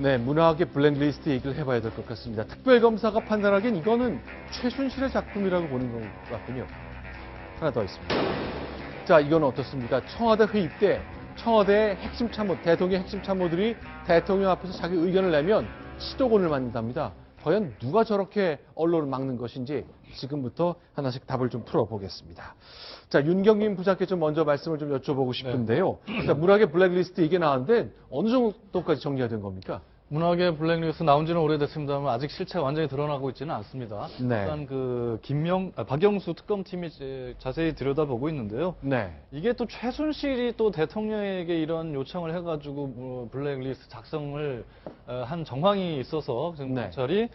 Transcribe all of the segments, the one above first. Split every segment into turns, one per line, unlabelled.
네, 문학의 블랙리스트 얘기를 해봐야 될 것 같습니다. 특별검사가 판단하기엔 이거는 최순실의 작품이라고 보는 것 같군요. 하나 더 있습니다. 자, 이건 어떻습니까? 청와대 회의 때 청와대의 핵심 참모, 대통령의 핵심 참모들이 대통령 앞에서 자기 의견을 내면 시도권을 만든답니다. 과연 누가 저렇게 언론을 막는 것인지 지금부터 하나씩 답을 좀 풀어보겠습니다. 자, 윤경민 부장께 좀 먼저 말씀을 좀 여쭤보고 싶은데요. 자, 문학의 블랙리스트 이게 나왔는데 어느 정도까지 정리가 된 겁니까?
문학의 블랙리스트 나온 지는 오래됐습니다만 아직 실체가 완전히 드러나고 있지는 않습니다.
네.
일단 박영수 특검팀이 자세히 들여다보고 있는데요.
네.
이게 또 최순실이 또 대통령에게 이런 요청을 해가지고 블랙리스트 작성을 한 정황이 있어서 지금
네.
검찰이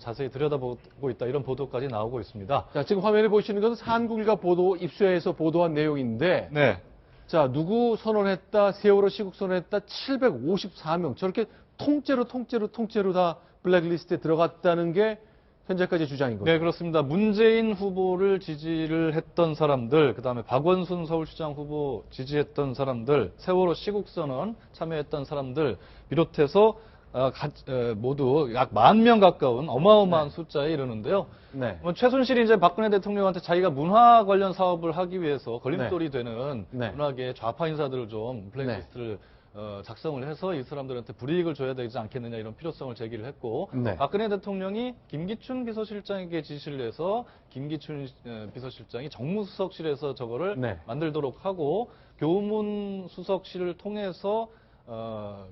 자세히 들여다보고 있다 이런 보도까지 나오고 있습니다.
자, 지금 화면에 보시는 것은 한국일가 보도, 입수해서 보도한 내용인데,
네.
자, 누구 선언했다, 세월호 시국 선언했다, 754명. 저렇게 통째로 다 블랙리스트에 들어갔다는 게 현재까지 주장인 거죠.
네, 그렇습니다. 문재인 후보를 지지를 했던 사람들, 그다음에 박원순 서울시장 후보 지지했던 사람들, 세월호 시국선언 참여했던 사람들 비롯해서 모두 약 10,000명 가까운 어마어마한 숫자에 이르는데요.
네.
최순실이 이제 박근혜 대통령한테 자기가 문화 관련 사업을 하기 위해서 걸림돌이 되는
네.
문학의 좌파 인사들을 좀 블랙리스트를 작성을 해서 이 사람들한테 불이익을 줘야 되지 않겠느냐 이런 필요성을 제기를 했고
네.
박근혜 대통령이 김기춘 비서실장에게 지시를 해서 김기춘 비서실장이 정무수석실에서 저거를
네.
만들도록 하고 교문수석실을 통해서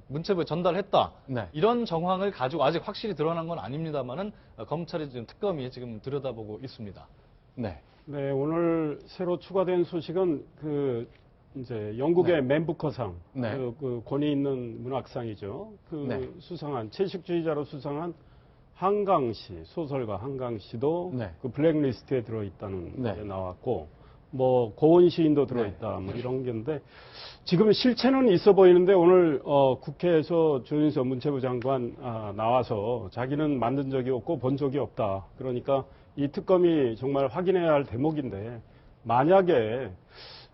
문체부에 전달했다.
네.
이런 정황을 가지고 아직 확실히 드러난 건 아닙니다만은 검찰이 지금 특검이 지금 들여다보고 있습니다.
네.
네, 오늘 새로 추가된 소식은 이제 영국의
네.
맨부커상,
네.
그 권위 있는 문학상이죠.
네.
수상한 채식주의자로 수상한 한강시 소설가 한강시도
네.
그 블랙리스트에 들어있다는
네.
게 나왔고, 뭐 고은 시인도 들어있다, 뭐 이런 건데 지금 실체는 있어 보이는데 오늘 국회에서 조윤선 문체부 장관 나와서 자기는 만든 적이 없고 본 적이 없다. 그러니까 이 특검이 정말 확인해야 할 대목인데 만약에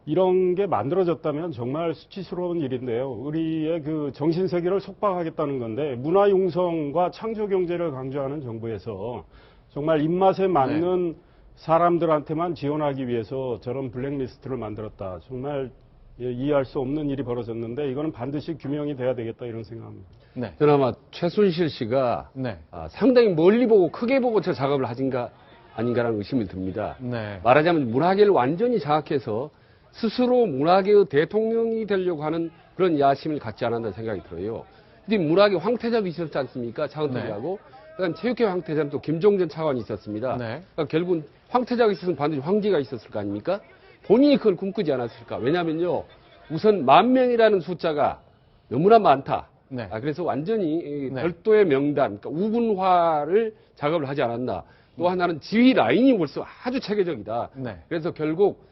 이런 게 만들어졌다면 정말 수치스러운 일인데요. 우리의 그 정신세계를 속박하겠다는 건데 문화융성과 창조경제를 강조하는 정부에서 정말 입맛에 맞는 사람들한테만 지원하기 위해서 저런 블랙리스트를 만들었다. 정말 이해할 수 없는 일이 벌어졌는데 이거는 반드시 규명이 돼야 되겠다 이런 생각합니다.
네.
저는 아마 최순실 씨가
네.
상당히 멀리 보고 크게 보고 저 작업을 아닌가라는 의심이 듭니다.
네.
말하자면 문학계를 완전히 장악해서 스스로 문학의 대통령이 되려고 하는 그런 야심을 갖지 않았다는 생각이 들어요. 근데 문학의 황태자도 있었지 않습니까? 차은택이하고. 그다음 체육회 황태자는 또 김종전 차관이 있었습니다.
네.
그러니까 결국은 황태자가 있었으면 반드시 황제가 있었을 거 아닙니까? 본인이 그걸 꿈꾸지 않았을까? 왜냐면요. 우선 10,000명이라는 숫자가 너무나 많다.
네.
그래서 완전히
네.
별도의 명단, 그러니까 우군화를 작업을 하지 않았나. 또 하나는 지휘 라인이 벌써 아주 체계적이다.
네.
그래서 결국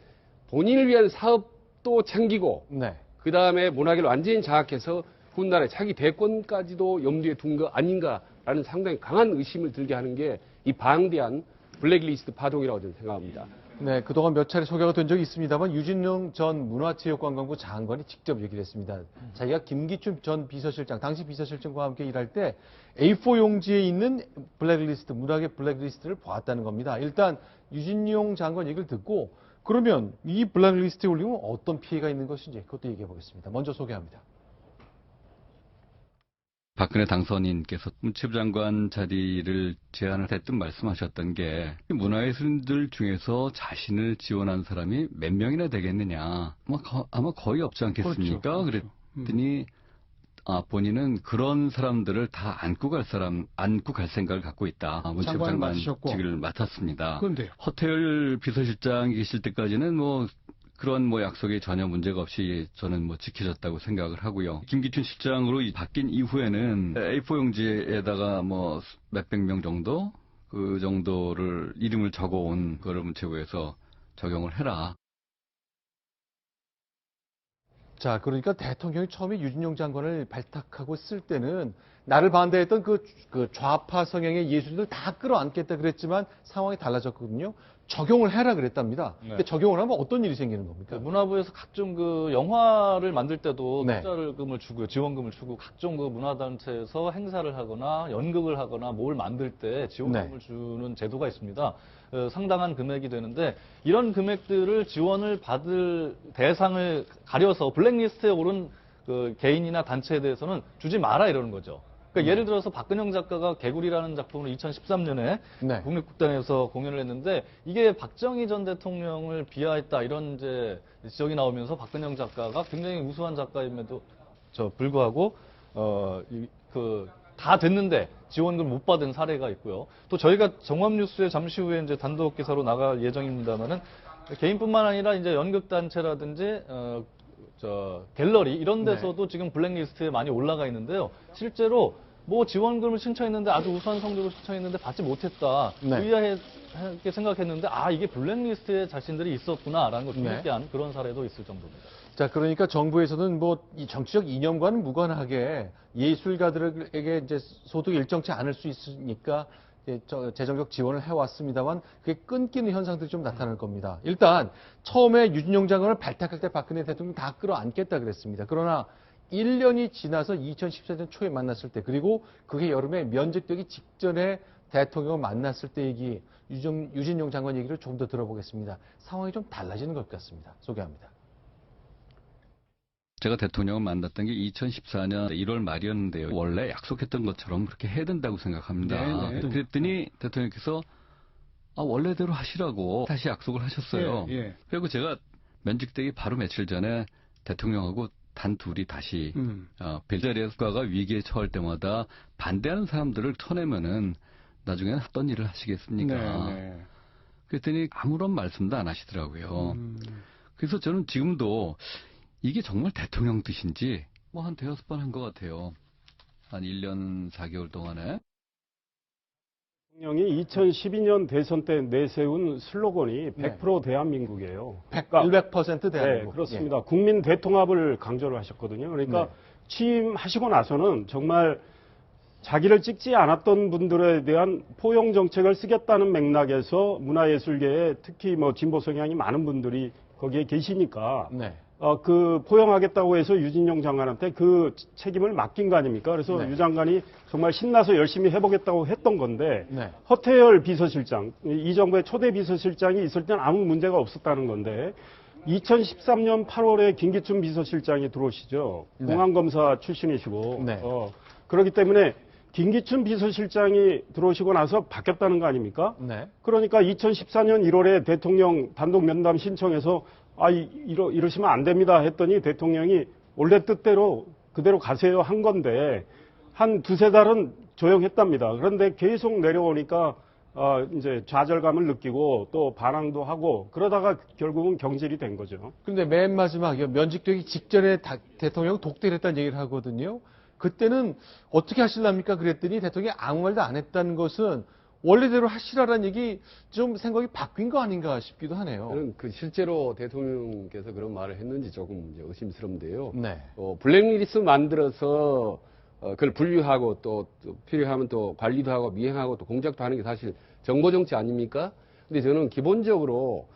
본인을 위한 사업도 챙기고
네.
그 다음에 문학을 완전히 장악해서 훗날에 자기 대권까지도 염두에 둔 거 아닌가라는 상당히 강한 의심을 들게 하는 게 이 방대한 블랙리스트 파동이라고 저는 생각합니다.
네, 그동안 몇 차례 소개가 된 적이 있습니다만 유진룡 전 문화체육관광부 장관이 직접 얘기를 했습니다. 자기가 김기춘 전 비서실장, 당시 비서실장과 함께 일할 때 A4 용지에 있는 블랙리스트, 문학의 블랙리스트를 보았다는 겁니다. 일단 유진룡 장관 얘기를 듣고 그러면 이 블랙리스트에 올리면 어떤 피해가 있는 것인지 그것도 얘기해 보겠습니다. 먼저 소개합니다.
박근혜 당선인께서 문체부 장관 자리를 제안을 했던 말씀하셨던 게 문화예술인들 중에서 자신을 지원한 사람이 몇 명이나 되겠느냐. 아마 거의 없지 않겠습니까?
그렇죠.
그랬더니 본인은 그런 사람들을 다 안고 갈 생각을 갖고 있다. 문체부 장관직을 맡았습니다.
그런데요.
허태열 비서실장이 계실 때까지는 그런 약속이 전혀 문제가 없이 저는 지켜졌다고 생각을 하고요. 김기춘 실장으로 바뀐 이후에는 A4 용지에다가 몇백 명 정도 그 정도를 이름을 적어온 거를 문체부에서 적용을 해라.
자, 그러니까 대통령이 처음에 유진룡 장관을 발탁하고 쓸 때는 나를 반대했던 그 좌파 성향의 예술인들 다 끌어안겠다 그랬지만 상황이 달라졌거든요. 적용을 해라 그랬답니다.
네.
근데 적용을 하면 어떤 일이 생기는 겁니까?
문화부에서 각종 그 영화를 만들 때도
네.
투자금을 주고요, 지원금을 주고 각종 그 문화단체에서 행사를 하거나 연극을 하거나 뭘 만들 때 지원금을
네.
주는 제도가 있습니다. 상당한 금액이 되는데 이런 금액들을 지원을 받을 대상을 가려서 블랙리스트에 오른 그 개인이나 단체에 대해서는 주지 마라 이러는 거죠. 그러니까 예를 들어서 박근영 작가가 개구리라는 작품을 2013년에
네.
국립극단에서 공연을 했는데 이게 박정희 전 대통령을 비하했다 이런 이제 지적이 나오면서 박근영 작가가 굉장히 우수한 작가임에도 불구하고 다 됐는데 지원금을 못 받은 사례가 있고요. 또 저희가 정합뉴스에 잠시 후에 이제 단독 기사로 나갈 예정입니다만은 개인뿐만 아니라 이제 연극단체라든지 갤러리 이런 데서도 지금 블랙리스트에 많이 올라가 있는데요. 실제로 뭐 지원금을 신청했는데 아주 우수한 성적을 신청했는데 받지 못했다.
네.
의아하게 생각했는데 이게 블랙리스트에 자신들이 있었구나라는 걸 뒤늦게
네.
한 그런 사례도 있을 정도입니다.
자, 그러니까 정부에서는 뭐 이 정치적 이념과는 무관하게 예술가들에게 이제 소득이 일정치 않을 수 있으니까 재정적 지원을 해왔습니다만 그게 끊기는 현상들이 좀 나타날 겁니다. 일단 처음에 유진용 장관을 발탁할 때 박근혜 대통령이 다 끌어안겠다 그랬습니다. 그러나 1년이 지나서 2014년 초에 만났을 때 그리고 그게 여름에 면직되기 직전에 대통령을 만났을 때 얘기 유진용 장관 얘기를 좀 더 들어보겠습니다. 상황이 좀 달라지는 것 같습니다. 소개합니다.
제가 대통령을 만났던 게 2014년 1월 말이었는데요. 원래 약속했던 것처럼 그렇게 해야 된다고 생각합니다.
네, 네.
그랬더니 대통령께서 원래대로 하시라고 다시 약속을 하셨어요. 그리고 제가 면직되기 바로 며칠 전에 대통령하고 단 둘이 다시 벨자리아가 위기에 처할 때마다 반대하는 사람들을 쳐내면은 나중에는 어떤 일을 하시겠습니까? 그랬더니 아무런 말씀도 안 하시더라고요. 그래서 저는 지금도 이게 정말 대통령 뜻인지 한 대여섯 번 한 것 같아요. 한 1년 4개월 동안에.
대통령이 2012년 대선 때 내세운 슬로건이 100% 대한민국이에요.
100% 대한민국.
네, 그렇습니다. 국민 대통합을 강조를 하셨거든요. 그러니까
네.
취임하시고 나서는 정말 자기를 찍지 않았던 분들에 대한 포용 정책을 쓰겠다는 맥락에서 문화예술계에 특히 진보 성향이 많은 분들이 거기에 계시니까
네.
그 포용하겠다고 해서 유진용 장관한테 그 책임을 맡긴 거 아닙니까? 그래서
네.
유 장관이 정말 신나서 열심히 해보겠다고 했던 건데
네.
허태열 비서실장, 이 정부의 초대 비서실장이 있을 때는 아무 문제가 없었다는 건데 2013년 8월에 김기춘 비서실장이 들어오시죠.
네.
공안검사 출신이시고
네.
그렇기 때문에 김기춘 비서실장이 들어오시고 나서 바뀌었다는 거 아닙니까?
네.
그러니까 2014년 1월에 대통령 단독 면담 신청해서 이러시면 안 됩니다 했더니 대통령이 원래 뜻대로 그대로 가세요 한 건데 한 두세 달은 조용했답니다. 그런데 계속 내려오니까 이제 좌절감을 느끼고 또 반항도 하고 그러다가 결국은 경질이 된 거죠.
근데 맨 마지막 면직되기 직전에 대통령 독대를 했다는 얘기를 하거든요. 그때는 어떻게 하실랍니까? 그랬더니 대통령이 아무 말도 안 했다는 것은 원래대로 하시라라는 얘기 좀 생각이 바뀐 거 아닌가 싶기도 하네요.
저는 실제로 대통령께서 그런 말을 했는지 조금 이제 의심스러운데요.
네.
블랙리스트 만들어서 그걸 분류하고 또 필요하면 또 관리도 하고 미행하고 또 공작도 하는 게 사실 정보 정치 아닙니까? 근데 저는 기본적으로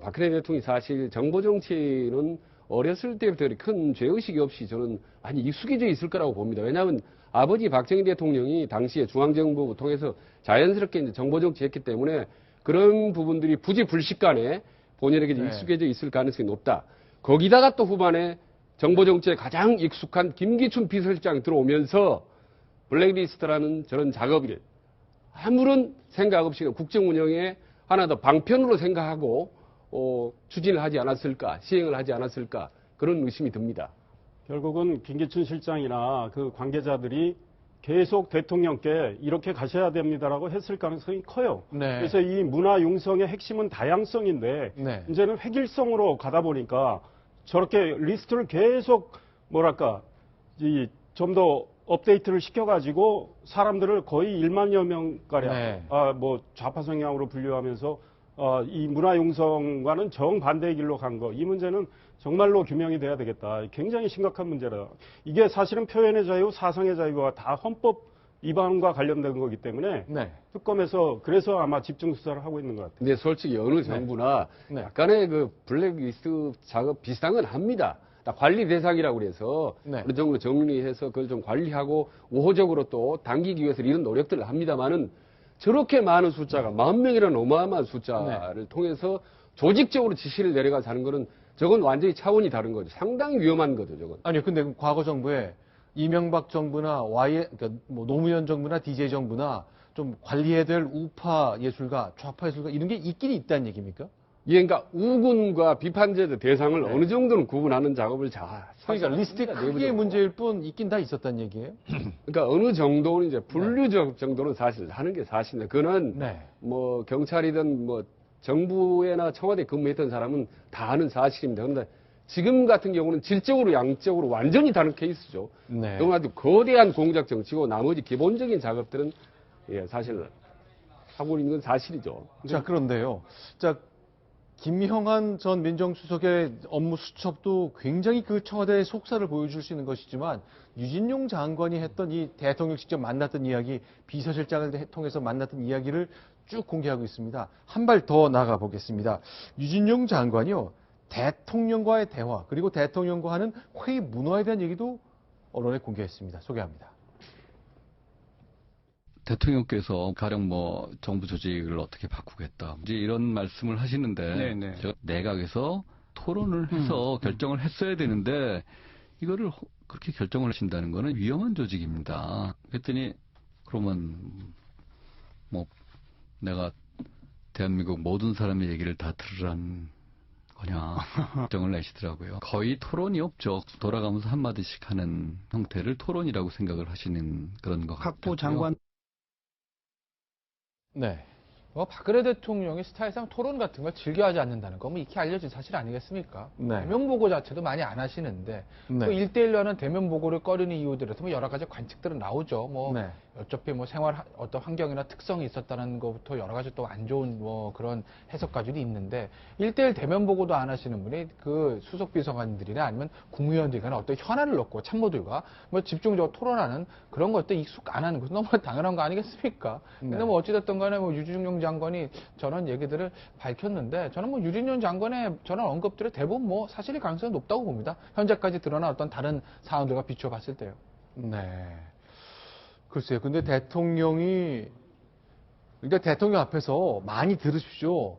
박근혜 대통령이 사실 정보 정치는 어렸을 때부터 큰 죄의식이 없이 저는 많이 익숙해져 있을 거라고 봅니다. 왜냐하면 아버지 박정희 대통령이 당시에 중앙정부 통해서 자연스럽게 이제 정보 정치했기 때문에 그런 부분들이 부지불식간에 본인에게
네.
익숙해져 있을 가능성이 높다. 거기다가 또 후반에 정보 정치에 가장 익숙한 김기춘 비서실장이 들어오면서 블랙리스트라는 저런 작업을 아무런 생각 없이 국정 운영에 하나 더 방편으로 생각하고 추진을 하지 않았을까, 시행을 하지 않았을까 그런 의심이 듭니다.
결국은 김기춘 실장이나 그 관계자들이 계속 대통령께 이렇게 가셔야 됩니다라고 했을 가능성이 커요.
네.
그래서 이 문화 융성의 핵심은 다양성인데
네.
이제는 획일성으로 가다 보니까 저렇게 리스트를 계속 좀 더 업데이트를 시켜가지고 사람들을 거의 1만여 명가량
네.
좌파 성향으로 분류하면서 이 문화 융성과는 정반대의 길로 간 거. 이 문제는 정말로 규명이 돼야 되겠다. 굉장히 심각한 문제라. 이게 사실은 표현의 자유, 사상의 자유가 다 헌법 위반과 관련된 거기 때문에
네.
특검에서 그래서 아마 집중 수사를 하고 있는 것 같아요.
근데 솔직히 어느 정부나
네.
약간의 그 블랙리스트 작업 비슷한 건 합니다. 다 관리 대상이라고 그래서
네.
어느 정도 정리해서 그걸 좀 관리하고 우호적으로 또 당기기 위해서 이런 노력들을 합니다만은 저렇게 많은 숫자가 10,000명이라는 어마어마한 숫자를 통해서 조직적으로 지시를 내려가서 하는 거는 저건 완전히 차원이 다른 거죠. 상당히 위험한 거죠, 저건.
아니요, 근데 과거 정부에 이명박 정부나 그러니까 뭐 노무현 정부나 DJ 정부나 좀 관리해야 될 우파 예술가, 좌파 예술가 이런 게 있긴 있다는 얘기입니까?
예, 그러니까 우군과 비판제의 대상을
네.
어느 정도는 구분하는 작업을
그러니까 리스트에 크게 문제일 뿐 있긴 다 있었다는 얘기예요?
그러니까 어느 정도는 이제 분류적 정도는 사실 하는 게 사실입니다. 그거는
네.
뭐 경찰이든 뭐 정부에나 청와대 근무했던 사람은 다 아는 사실입니다. 그런데 지금 같은 경우는 질적으로 양적으로 완전히 다른 케이스죠.
네.
너무나도 거대한 공작 정치고 나머지 기본적인 작업들은 예, 사실 하고 있는 건 사실이죠.
자, 그런데요. 자, 김형한 전 민정수석의 업무 수첩도 굉장히 그 청와대의 속사를 보여줄 수 있는 것이지만 유진용 장관이 했던 이 대통령 직접 만났던 이야기, 비서실장을 통해서 만났던 이야기를 쭉 공개하고 있습니다. 한 발 더 나가 보겠습니다. 유진용 장관이요. 대통령과의 대화, 그리고 대통령과 하는 회의 문화에 대한 얘기도 언론에 공개했습니다. 소개합니다.
대통령께서 가령 뭐 정부 조직을 어떻게 바꾸겠다 이제 이런 말씀을 하시는데
네네.
제가 내각에서 토론을 해서 결정을 했어야 되는데 이거를 그렇게 결정을 하신다는 거는 위험한 조직입니다. 그랬더니 그러면 뭐 내가 대한민국 모든 사람의 얘기를 다 들으란 거냐 결정을 내시더라고요. 거의 토론이 없죠. 돌아가면서 한마디씩 하는 형태를 토론이라고 생각을 하시는 그런 것 같아요.
각부 장관
네.
박근혜 대통령이 스타일상 토론 같은 걸 즐겨하지 않는다는 건 뭐 익히 알려진 사실 아니겠습니까?
네.
대면 보고 자체도 많이 안 하시는데
네.
또 1대1로 하는 대면 보고를 꺼리는 이유들에서 뭐 여러 가지 관측들은 나오죠. 뭐
네.
어차피 뭐 생활 어떤 환경이나 특성이 있었다는 것부터 여러 가지 또 안 좋은 뭐 그런 해석까지도 있는데 1대1 대면 보고도 안 하시는 분이 그 수석 비서관들이나 아니면 국무위원들이 간에 어떤 현안을 놓고 참모들과 뭐 집중적으로 토론하는 그런 것도 익숙 안 하는 것은 너무 당연한 거 아니겠습니까? 근데
네.
뭐 어찌됐든 간에 뭐 유진용 장관이 저런 얘기들을 밝혔는데 저는 뭐 유진용 장관의 저런 언급들이 대부분 뭐 사실일 가능성이 높다고 봅니다. 현재까지 드러난 어떤 다른 사안들과 비추어 봤을 때요.
네. 글쎄요. 근데 대통령이, 그러니까 대통령 앞에서 많이 들으십시오.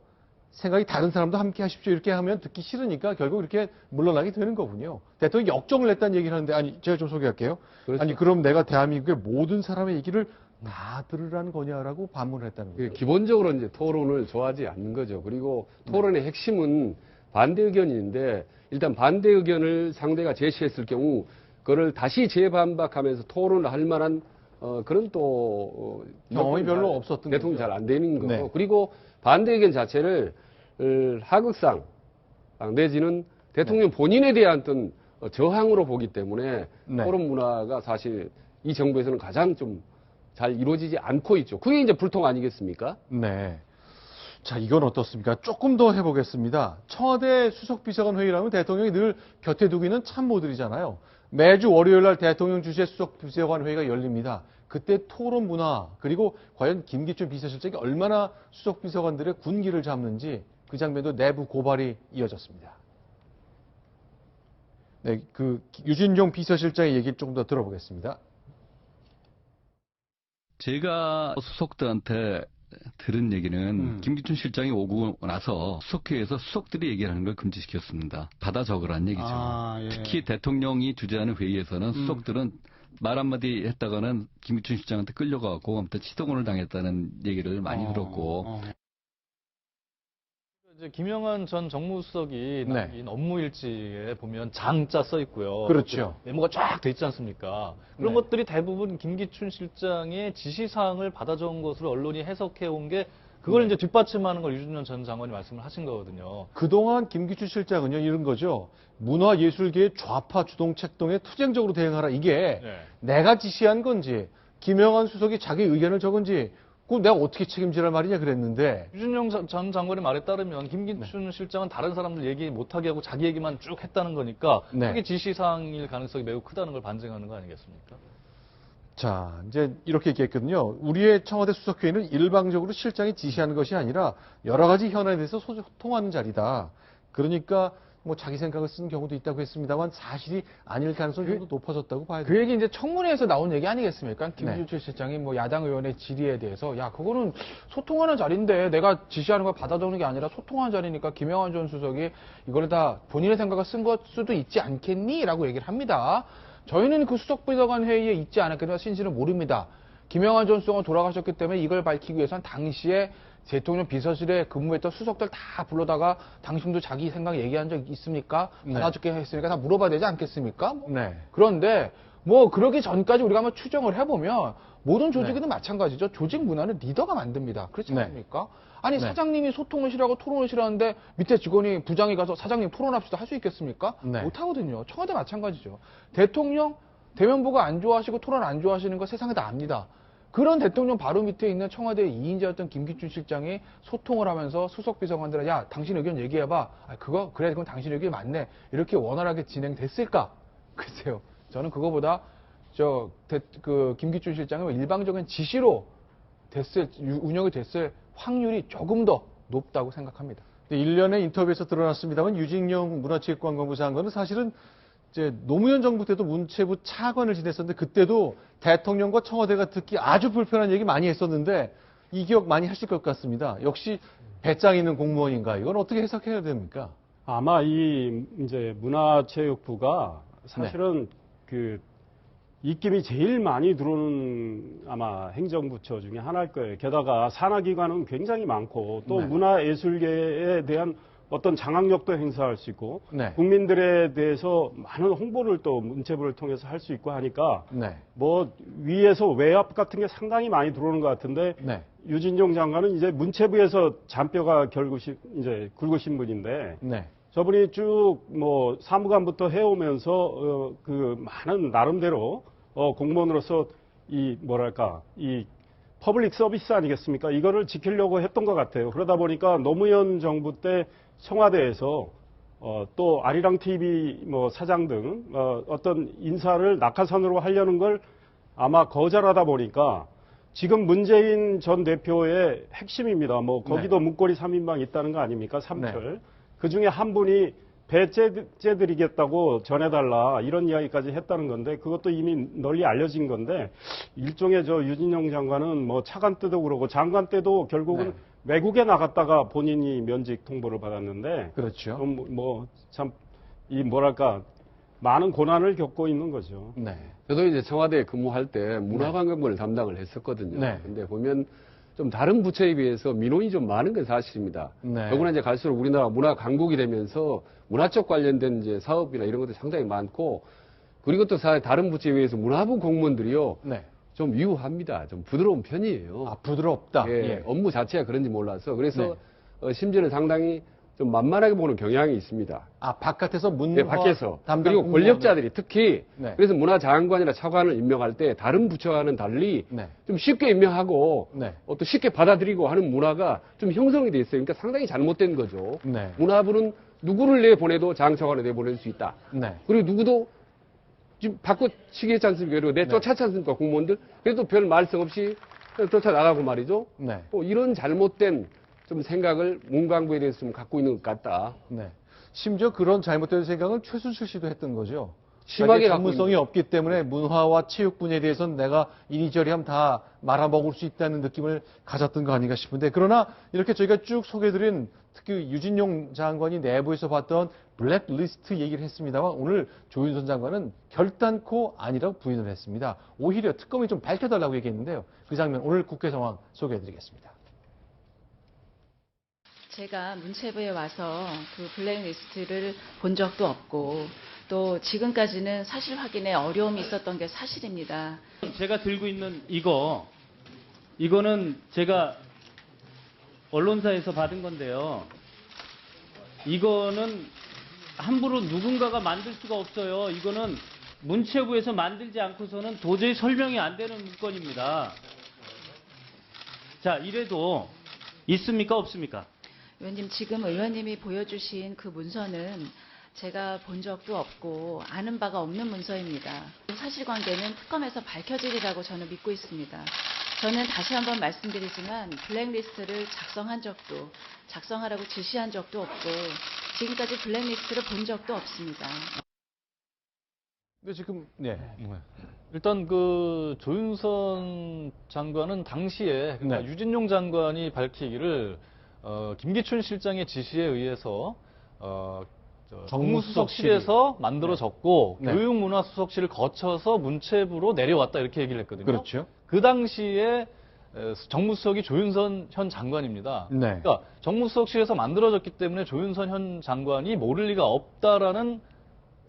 생각이 다른 사람도 함께 하십시오. 이렇게 하면 듣기 싫으니까 결국 이렇게 물러나게 되는 거군요. 대통령이 역정을 냈다는 얘기를 하는데, 아니, 제가 좀 소개할게요.
그렇죠.
아니, 그럼 내가 대한민국의 모든 사람의 얘기를 다 들으라는 거냐라고 반문을 했다는
예,
거죠.
기본적으로 이제 토론을 좋아하지 않는 거죠. 그리고 토론의 핵심은 반대 의견인데 일단 반대 의견을 상대가 제시했을 경우 그걸 다시 재반박하면서 토론을 할 만한 그런 또
경험이 별로 없었던
대통령이
거죠.
잘 안 되는 거.
네.
그리고 반대 의견 자체를 하극상 내지는 대통령 본인에 대한 어떤 저항으로 보기 때문에
네.
토론 문화가 사실 이 정부에서는 가장 좀 잘 이루어지지 않고 있죠. 그게 이제 불통 아니겠습니까?
네. 자, 이건 어떻습니까? 조금 더 해보겠습니다. 청와대 수석비서관 회의라면 대통령이 늘 곁에 두기는 참모들이잖아요. 매주 월요일 날 대통령 주재 수석비서관 회의가 열립니다. 그때 토론 문화, 그리고 과연 김기춘 비서실장이 얼마나 수석비서관들의 군기를 잡는지 그 장면도 내부 고발이 이어졌습니다. 네, 그 유진용 비서실장의 얘기를 조금 더 들어보겠습니다.
제가 수석들한테 들은 얘기는 김기춘 실장이 오고 나서 수석회의에서 수석들이 얘기하는 걸 금지시켰습니다. 받아 적으라는 얘기죠.
아, 예.
특히 대통령이 주재하는 회의에서는 수석들은 말 한마디 했다가는 김기춘 실장한테 끌려가고 아무튼 치동을 당했다는 얘기를 많이 들었고
이제 김영한 전 정무수석이
네.
남긴 업무 일지에 보면 장자 써 있고요.
그렇죠.
메모가 쫙 돼 있지 않습니까? 그런
네.
것들이 대부분 김기춘 실장의 지시사항을 받아 적은 것으로 언론이 해석해 온 게 그걸 이제 뒷받침하는 걸 유준열 전 장관이 말씀을 하신 거거든요.
그동안 김기춘 실장은요, 이런 거죠. 문화예술계의 좌파 주동 책동에 투쟁적으로 대응하라. 이게
네.
내가 지시한 건지, 김영한 수석이 자기 의견을 적은지, 그거 내가 어떻게 책임지란 말이냐 그랬는데,
유준영 전 장관의 말에 따르면 김기춘 실장은 다른 사람들 얘기 못하게 하고 자기 얘기만 쭉 했다는 거니까
네.
그게 지시사항일 가능성이 매우 크다는 걸 반증하는 거 아니겠습니까?
자, 이제 이렇게 얘기했거든요. 우리의 청와대 수석회의는 일방적으로 실장이 지시하는 것이 아니라 여러 가지 현안에 대해서 소통하는 자리다. 그러니까 뭐 자기 생각을 쓰는 경우도 있다고 했습니다만 사실이 아닐 가능성이 좀 더 높아졌다고 봐야
그
돼요.
얘기 이제 청문회에서 나온 얘기 아니겠습니까?
네.
김주철 실장이 뭐 야당 의원의 질의에 대해서 야 그거는 소통하는 자리인데 내가 지시하는 걸 받아 적는 게 아니라 소통하는 자리니까 김영환 전 수석이 이거를 다 본인의 생각을 쓴 것 수도 있지 않겠니? 라고 얘기를 합니다. 저희는 그 수석비서관 회의에 있지 않았겠지만 진실은 모릅니다. 김영환 전 수석은 돌아가셨기 때문에 이걸 밝히기 위해서는 당시에 대통령 비서실에 근무했던 수석들 다 불러다가 당신도 자기 생각 얘기한 적 있습니까?
네.
받아적게 했으니까 다 물어봐야 되지 않겠습니까?
네.
그런데 뭐 그러기 전까지 우리가 한번 추정을 해보면 모든 조직에도
네.
마찬가지죠. 조직 문화는 리더가 만듭니다. 그렇지
네.
않습니까? 아니
네.
사장님이 소통을 싫어하고 토론을 싫어하는데 밑에 직원이 부장이 가서 사장님 토론합시다 할 수 있겠습니까?
네.
못하거든요. 청와대 마찬가지죠. 대통령 대면보고 안 좋아하시고 토론 안 좋아하시는 거 세상에 다 압니다. 그런 대통령 바로 밑에 있는 청와대 2인자였던 김기춘 실장이 소통을 하면서 수석 비서관들은 야 당신 의견 얘기해봐. 아, 그거 그래 그건 당신 의견이 맞네. 이렇게 원활하게 진행됐을까? 글쎄요. 저는 그거보다 김기춘 실장의 일방적인 지시로 운영이 됐을 확률이 조금 더 높다고 생각합니다.
1년의 인터뷰에서 드러났습니다만 유진용 문화체육관광부 장관은 사실은 이제 노무현 정부 때도 문체부 차관을 지냈었는데 그때도 대통령과 청와대가 듣기 아주 불편한 얘기 많이 했었는데 이 기억 많이 하실 것 같습니다. 역시 배짱 있는 공무원인가? 이건 어떻게 해석해야 됩니까?
아마 이제 문화체육부가 사실은 그 입김이 제일 많이 들어오는 아마 행정부처 중에 하나일 거예요. 게다가 산하기관은 굉장히 많고 또
네.
문화예술계에 대한 어떤 장악력도 행사할 수 있고
네.
국민들에 대해서 많은 홍보를 또 문체부를 통해서 할 수 있고 하니까
네.
뭐 위에서 외압 같은 게 상당히 많이 들어오는 것 같은데
네.
유진종 장관은 이제 문체부에서 잔뼈가 이제 굵으신 분인데
네.
저분이 쭉 뭐 사무관부터 해오면서 그 많은 나름대로 공무원으로서 이 뭐랄까 이 퍼블릭 서비스 아니겠습니까? 이거를 지키려고 했던 것 같아요. 그러다 보니까 노무현 정부 때 청와대에서 또 아리랑 TV 뭐 사장 등 어떤 인사를 낙하산으로 하려는 걸 아마 거절하다 보니까 지금 문재인 전 대표의 핵심입니다. 뭐 거기도 문고리 3인방 있다는 거 아닙니까? 삼철. 그 중에 한 분이 배 째드리겠다고 전해달라 이런 이야기까지 했다는 건데 그것도 이미 널리 알려진 건데 일종의 저 유진영 장관은 뭐 차관 때도 그러고 장관 때도 결국은 외국에 나갔다가 본인이 면직 통보를 받았는데
그렇죠.
뭐 참 이 뭐랄까 많은 고난을 겪고 있는 거죠.
네.
저도 이제 청와대에 근무할 때 문화관광부를 담당을 했었거든요.
네.
근데 보면 좀 다른 부처에 비해서 민원이 좀 많은 건 사실입니다.
네.
더구나 이제 갈수록 우리나라 문화 강국이 되면서 문화 쪽 관련된 이제 사업이나 이런 것도 상당히 많고 그리고 또 다른 부처에 비해서 문화부 공무원들이요.
네.
좀 유합니다. 좀 부드러운 편이에요.
아, 부드럽다.
예,
예.
업무 자체가 그런지 몰라서 그래서
네.
심지어는 상당히 좀 만만하게 보는 경향이 있습니다.
아, 바깥에서 문화
네, 밖에서.
담당
그리고
공무원을-
권력자들이 특히
네.
그래서 문화장관이나 차관을 임명할 때 다른 부처와는 달리
네.
좀 쉽게 임명하고
네.
또 쉽게 받아들이고 하는 문화가 좀 형성이 돼 있어요. 그러니까 상당히 잘못된 거죠.
네.
문화부는 누구를 내보내도 장차관을 내보낼 수 있다.
네.
그리고 누구도 지금 바꿔치기 했지 않습니까? 그리고 내쫓았지 않습니까? 공무원들. 그래도 별 말씀 없이 그냥 쫓아나가고 말이죠.
네.
이런 잘못된 좀 생각을 문광부에 대해서 좀 갖고 있는 것 같다.
네. 심지어 그런 잘못된 생각을 최순실 씨도 했던 거죠.
심하게
자기의
갖고
전문성이 없기 때문에 문화와 체육 분야에 대해서는 내가 이리저리 하면 다 말아먹을 수 있다는 느낌을 가졌던 거 아닌가 싶은데 그러나 이렇게 저희가 쭉 소개해드린 특히 유진용 장관이 내부에서 봤던 블랙리스트 얘기를 했습니다만 오늘 조윤선 장관은 결단코 아니라고 부인을 했습니다. 오히려 특검이 좀 밝혀달라고 얘기했는데요. 그 장면 오늘 국회 상황 소개해드리겠습니다.
제가 문체부에 와서 그 블랙리스트를 본 적도 없고 또 지금까지는 사실 확인에 어려움이 있었던 게 사실입니다.
제가 들고 있는 이거는 제가 언론사에서 받은 건데요. 이거는 함부로 누군가가 만들 수가 없어요. 이거는 문체부에서 만들지 않고서는 도저히 설명이 안 되는 문건입니다. 자, 이래도 있습니까? 없습니까?
의원님, 지금 의원님이 보여주신 그 문서는 제가 본 적도 없고 아는 바가 없는 문서입니다. 사실관계는 특검에서 밝혀지리라고 저는 믿고 있습니다. 저는 다시 한번 말씀드리지만 블랙리스트를 작성하라고 지시한 적도 없고 지금까지 블랙리스트를 본 적도 없습니다.
근데 지금 네.
일단 그 조윤선 장관은 당시에 그러니까
네.
유진용 장관이 밝히기를 김기춘 실장의 지시에 의해서 정무수석실에서 만들어졌고
네.
교육문화수석실을 거쳐서 문체부로 내려왔다 이렇게 얘기를 했거든요.
그렇죠.
그 당시에 정무수석이 조윤선 현 장관입니다.
네.
그러니까 정무수석실에서 만들어졌기 때문에 조윤선 현 장관이 모를 리가 없다라는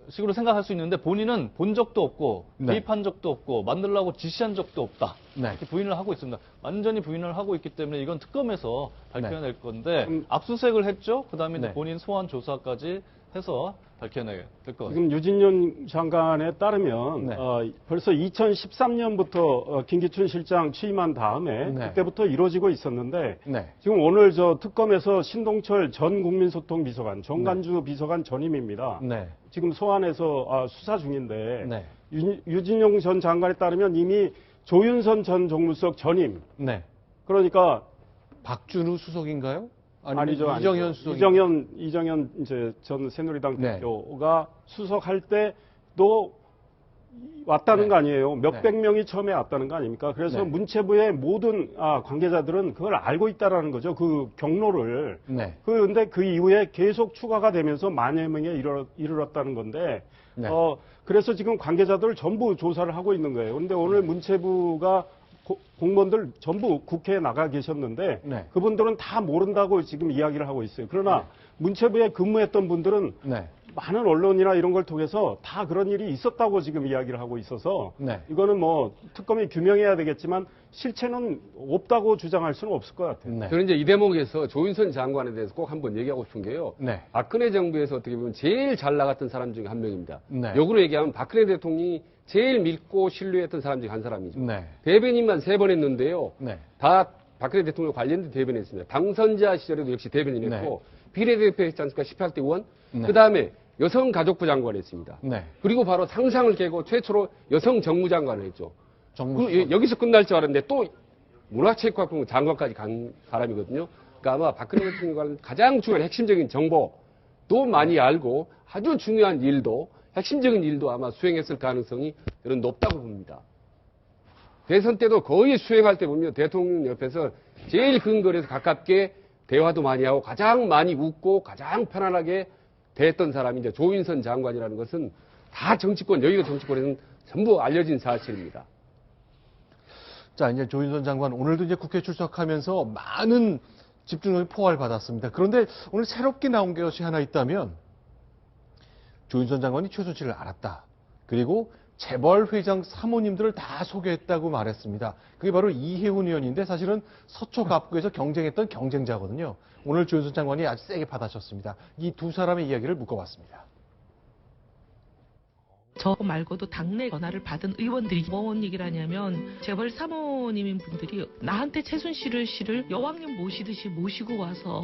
식으로 생각할 수 있는데 본인은 본 적도 없고
네.
개입한 적도 없고 만들라고 지시한 적도 없다.
네.
이렇게 부인을 하고 있습니다. 완전히 부인을 하고 있기 때문에 이건 특검에서 밝혀낼 건데
음.
압수수색을 했죠. 그다음에 이제
네.
본인 소환 조사까지 해서 밝혀내게 될 것 같습니다.
지금 유진년 장관에 따르면
네.
벌써 2013년부터 김기춘 실장 취임한 다음에
네.
그때부터 이루어지고 있었는데
네.
지금 오늘 저 특검에서 신동철 전 국민소통 비서관, 정관주 비서관 전임입니다.
네.
지금 소환해서 수사 중인데
네.
유진용 전 장관에 따르면 이미 조윤선 전 정무수석 전임,
네.
그러니까
박준우 수석인가요? 아니면
아니죠.
이정현 수석.
이정현 이제 전 새누리당
네.
대표가 수석할 때도 왔다는
네.
거 아니에요. 몇백
네.
명이 처음에 왔다는 거 아닙니까? 그래서
네.
문체부의 모든 관계자들은 그걸 알고 있다라는 거죠. 그 경로를.
네.
근데 그 이후에 계속 추가가 되면서 만여 명에 이르렀다는 건데,
네.
그래서 지금 관계자들 전부 조사를 하고 있는 거예요. 근데 오늘 문체부가 공무원들 전부 국회에 나가 계셨는데
네.
그분들은 다 모른다고 지금 이야기를 하고 있어요. 그러나 문체부에 근무했던 분들은
네.
많은 언론이나 이런 걸 통해서 다 그런 일이 있었다고 지금 이야기를 하고 있어서
네.
이거는 뭐 특검이 규명해야 되겠지만 실체는 없다고 주장할 수는 없을 것 같아요.
네.
저는 이제 이 대목에서 조윤선 장관에 대해서 꼭 한번 얘기하고 싶은 게요.
네.
박근혜 정부에서 어떻게 보면 제일 잘 나갔던 사람 중에 한 명입니다.
네.
역으로 얘기하면 박근혜 대통령이 제일 믿고 신뢰했던 사람 중에 한 사람이죠.
네.
대변인만 3번 했는데요.
네.
다 박근혜 대통령 관련된 대변했습니다. 당선자 시절에도 역시 대변인 했고 비례대표 했지 않습니까? 18대 의원.
네.
그다음에 여성가족부 장관 했습니다.
네.
그리고 바로 상상을 깨고 최초로 여성 정무장관을 했죠.
정무
그 여기서 끝날 줄 알았는데 또 문화체육관광부 장관까지 간 사람이거든요. 그러니까 아마 박근혜 대통령과는 가장 중요한 핵심적인 정보도 많이 알고 아주 중요한 일도 핵심적인 일도 아마 수행했을 가능성이 저는 높다고 봅니다. 대선 때도 거의 수행할 때 보면 대통령 옆에서 제일 근거리에서 가깝게 대화도 많이 하고 가장 많이 웃고 가장 편안하게 대했던 사람이 이제 조윤선 장관이라는 것은 다 정치권, 여기가 정치권에서는 전부 알려진 사실입니다.
자, 이제 조윤선 장관 오늘도 이제 국회 출석하면서 많은 집중력이 포괄 받았습니다. 그런데 오늘 새롭게 나온 것이 하나 있다면 조윤선 장관이 최순실을 알았다. 그리고 재벌 회장 사모님들을 다 소개했다고 말했습니다. 그게 바로 이혜훈 의원인데 사실은 서초갑구에서 경쟁했던 경쟁자거든요. 오늘 조윤선 장관이 아주 세게 받아쳤습니다. 이 두 사람의 이야기를 묶어봤습니다.
저 말고도 당내 전화를 받은 의원들이 뭔 얘기를 하냐면 재벌 사모님인 분들이 나한테 최순실 씨를 여왕님 모시듯이 모시고 와서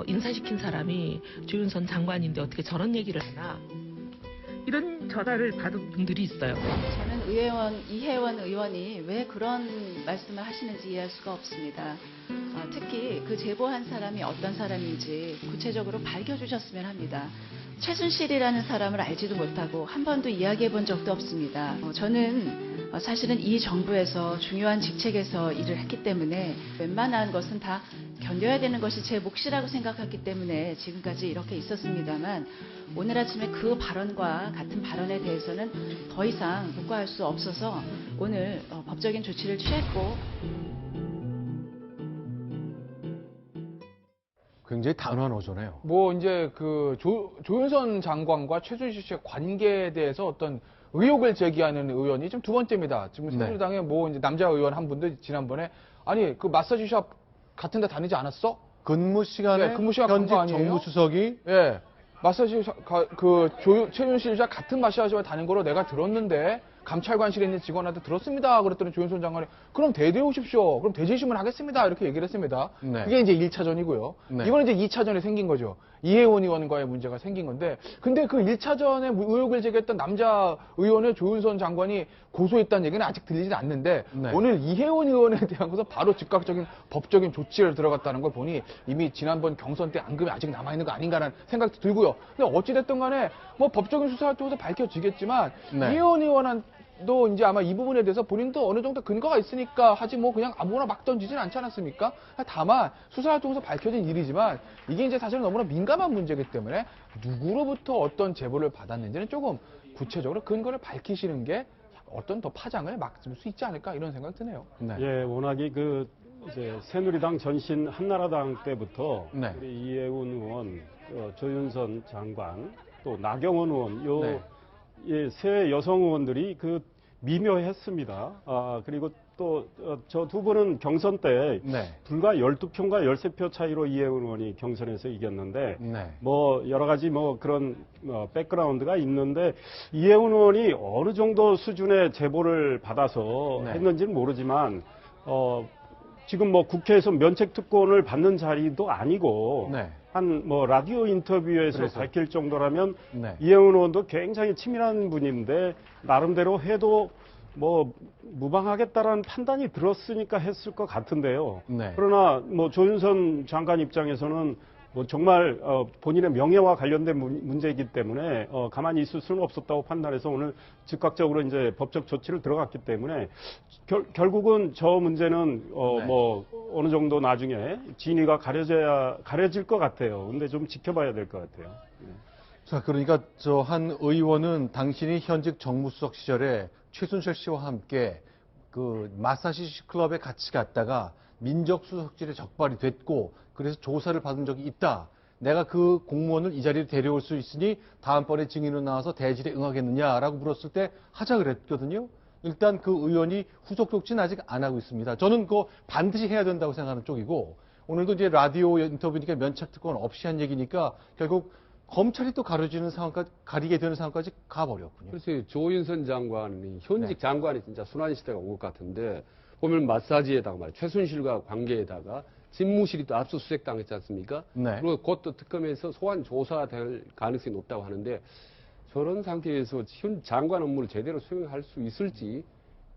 인사시킨 사람이 조윤선 장관인데 어떻게 저런 얘기를 하나 이런 전화를 받은 분들이 있어요.
저는 이혜원 의원이 왜 그런 말씀을 하시는지 이해할 수가 없습니다. 특히 그 제보한 사람이 어떤 사람인지 구체적으로 밝혀주셨으면 합니다. 최순실이라는 사람을 알지도 못하고 한 번도 이야기해 본 적도 없습니다. 저는 사실은 이 정부에서 중요한 직책에서 일을 했기 때문에 웬만한 것은 다 견뎌야 되는 것이 제 몫이라고 생각했기 때문에 지금까지 이렇게 있었습니다만 오늘 아침에 그 발언과 같은 발언에 대해서는 더 이상 묵과할 수 없어서 오늘 법적인 조치를 취했고
굉장히 단호한 어조네요.
뭐 이제 그 조윤선 장관과 최순실 씨의 관계에 대해서 어떤 의혹을 제기하는 의원이 지금 두 번째입니다. 지금 새누리당에 뭐 이제 남자 의원 한 분도 지난번에 아니 그 마사지샵 같은 데 다니지 않았어?
근무 시간에
네, 근무 시간
현직
간거 아니에요?
정무수석이
예. 마사지 최윤실 씨와 같은 마사지샵에 다닌 거로 내가 들었는데 감찰관실에 있는 직원한테 들었습니다. 그랬더니 조윤선 장관이 그럼 대대해 오십시오. 그럼 대지심을 하겠습니다. 이렇게 얘기를 했습니다.
네.
그게 이제 1차전이고요.
네.
이거는 이제 2차전에 생긴 거죠. 이혜원 의원과의 문제가 생긴 건데, 근데 그 1차전에 의혹을 제기했던 남자 의원을 조윤선 장관이 고소했다는 얘기는 아직 들리진 않는데,
네. 오늘
오늘 이혜원 의원에 대한 것은 바로 즉각적인 법적인 조치를 들어갔다는 걸 보니 이미 지난번 경선 때 앙금이 아직 남아있는 거 아닌가라는 생각도 들고요. 근데 어찌됐든 간에 뭐 법적인 수사를 통해서 밝혀지겠지만,
네.
이혜원 의원도 이제 아마 이 부분에 대해서 본인도 어느 정도 근거가 있으니까 하지 뭐 그냥 아무거나 막 던지진 않지 않았습니까? 다만 수사를 통해서 밝혀진 일이지만 이게 이제 사실은 너무나 민감한 문제이기 때문에 누구로부터 어떤 제보를 받았는지는 조금 구체적으로 근거를 밝히시는 게 어떤 더 파장을 막을 수 있지 않을까 이런 생각이 드네요.
네.
예, 워낙에 그 이제 새누리당 전신 한나라당 때부터
네.
우리 이혜원 의원, 조윤선 장관, 또 나경원 의원 요
네.
예, 세 여성 의원들이 그 미묘했습니다. 그리고 또 저 두 분은 경선 때
네.
불과 12표인가 13표 차이로 이혜원 의원이 경선에서 이겼는데
네.
뭐 여러 가지 뭐 그런 백그라운드가 있는데 이혜원 의원이 어느 정도 수준의 제보를 받아서
네.
했는지는 모르지만 지금 뭐 국회에서 면책 특권을 받는 자리도 아니고
네.
한 뭐 라디오 인터뷰에서
그래서.
밝힐 정도라면
네.
이혜원 의원도 굉장히 치밀한 분인데 나름대로 해도 뭐 무방하겠다라는 판단이 들었으니까 했을 것 같은데요.
네.
그러나 뭐 조윤선 장관 입장에서는 뭐 정말 본인의 명예와 관련된 문제이기 때문에 가만히 있을 수는 없었다고 판단해서 오늘 즉각적으로 이제 법적 조치를 들어갔기 때문에 결국은 저 문제는
네.
뭐 어느 정도 나중에 진위가 가려질 것 같아요. 근데 좀 지켜봐야 될 것 같아요.
자, 그러니까 저 한 의원은 당신이 현직 정무수석 시절에 최순실 씨와 함께 그 마사지 클럽에 같이 갔다가 민정수석실에 적발이 됐고 그래서 조사를 받은 적이 있다. 내가 그 공무원을 이 자리에 데려올 수 있으니 다음번에 증인으로 나와서 대질에 응하겠느냐라고 물었을 때 하자 그랬거든요. 일단 그 의원이 후속 조치는 아직 안 하고 있습니다. 저는 그거 반드시 해야 된다고 생각하는 쪽이고 오늘도 이제 라디오 인터뷰니까 면책특권 없이 한 얘기니까 결국 검찰이 또 가리게 되는 상황까지 가버렸군요.
글쎄요, 조윤선 장관이 현직
네.
장관이 진짜 순환 시대가 올 것 같은데 보면 마사지에다가 말이야 최순실과 관계에다가 집무실이 또 압수수색 당했지 않습니까?
네.
그리고 곧 또 특검에서 소환 조사될 가능성이 높다고 하는데 저런 상태에서 현 장관 업무를 제대로 수행할 수 있을지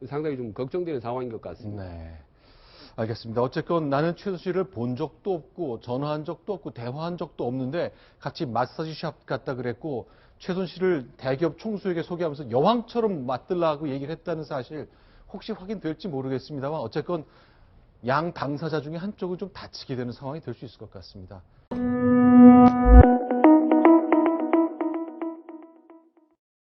상당히 좀 걱정되는 상황인 것 같습니다.
네. 알겠습니다. 어쨌건 나는 최순실을 본 적도 없고 전화한 적도 없고 대화한 적도 없는데 같이 마사지샵 갔다 그랬고 최순실을 대기업 총수에게 소개하면서 여왕처럼 맞들라고 얘기를 했다는 사실 혹시 확인될지 모르겠습니다만 어쨌건 양 당사자 중에 한쪽은 좀 다치게 되는 상황이 될 수 있을 것 같습니다.